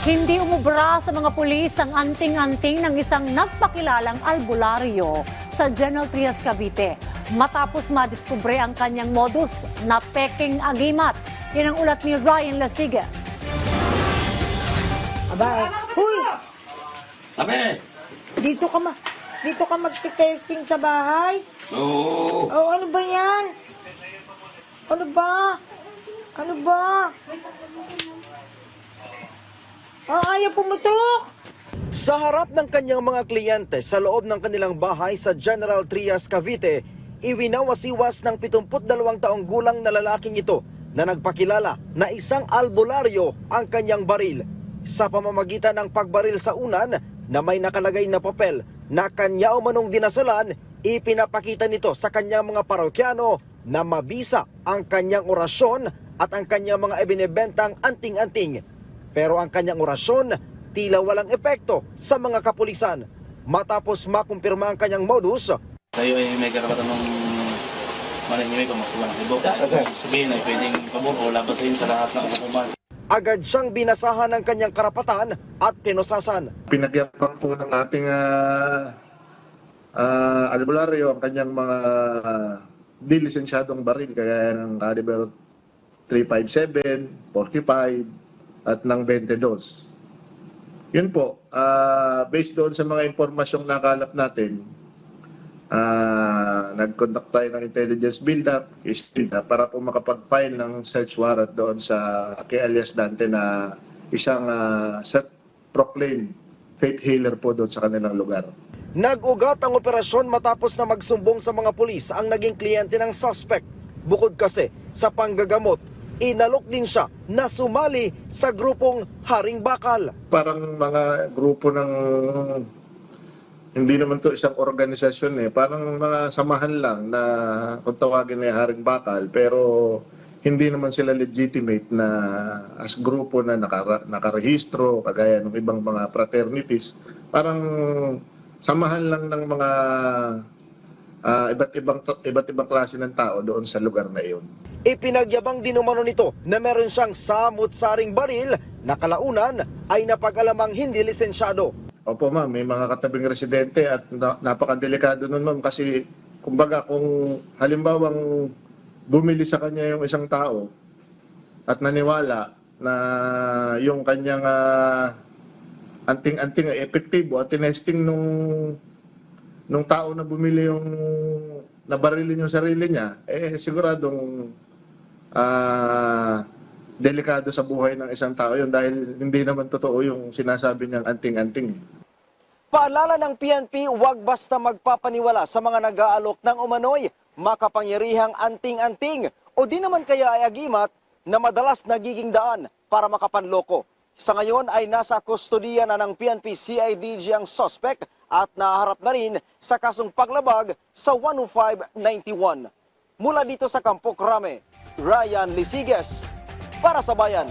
Hindi umubra sa mga pulis ang anting-anting ng isang nagpakilalang albularyo sa General Trias, Cavite. Matapos madiskubre ang kanyang modus na peking agimat. Yan ang ulat ni Ryan Lasigas. Aba, huy! Tabi! Dito ka magte-testing sa bahay? Oo. Oh, ano ba yan? Ano ba? Ano ba? Ayaw pumutok! Sa harap ng kanyang mga kliyente sa loob ng kanilang bahay sa General Trias, Cavite, iwinawasiwas ng 72 taong gulang na lalaking ito na nagpakilala na isang albularyo ang kanyang baril. Sa pamamagitan ng pagbaril sa unan na may nakalagay na papel na kanya umanong dinasalan, ipinapakita nito sa kanyang mga parokyano na mabisa ang kanyang orasyon at ang kanyang mga ibinebentang anting-anting. Pero ang kanyang orasyon tila walang epekto sa mga kapulisan. Matapos makumpirma ang kanyang modus, Tayo ay may karapatan ng manahimik o magsuwa ng ibo. Sabihin ay pwedeng pabor o labasin sa lahat ng hukuman. agad siyang binasahan ng kanyang karapatan at pinusasan. Pinagyapang po ng ating albularyo ang kanyang mga dilisensyadong baril kaya ng caliber 357, 45 at ng 22. Yun po, based doon sa mga impormasyong nakalap natin, nag-conduct tayo ng intelligence build-up, case build-up, para po makapag-file ng search warrant doon sa kay alias Dante na isang self-proclaimed faith healer po doon sa kanilang lugar. Nag-ugat ang operasyon matapos na magsumbong sa mga pulis ang naging kliyente ng suspect. Bukod kasi sa panggagamot, inalok din siya na sumali sa grupong Haring Bakal. Parang mga grupo ng, hindi naman to isang organisasyon parang mga samahan lang na kung tawagin ay Haring Bakal, pero hindi naman sila legitimate na as grupo na nakarehistro, kagaya ng ibang mga fraternities. Parang samahan lang ng mga iba't ibang klase ng tao doon sa lugar na iyon. Ipinagyabang din umano nito na meron siyang samut-saring baril na kalaunan ay napag-alamang hindi lisensyado. Opo ma'am, may mga katabing residente at napakadelikado nun ma'am kasi kumbaga kung halimbawang bumili sa kanya yung isang tao at naniwala na yung kanyang anting-anting ay epektibo at tinesting nung tao na bumili yung nabarilin yung sarili niya, siguradong delikado sa buhay ng isang tao yun dahil hindi naman totoo yung sinasabi niyang anting-anting. Paalala ng PNP, huwag basta magpapaniwala sa mga nag-aalok ng umano'y makapangyarihang anting-anting o di naman kaya ay agimat na madalas nagiging daan para makapanloko. Sa ngayon ay nasa kustodiya na ng PNP CIDG ang suspect at naharap na rin sa kasong paglabag sa 10591. Mula dito sa Campo Crame, Ryan Lisigas para sa Bayan.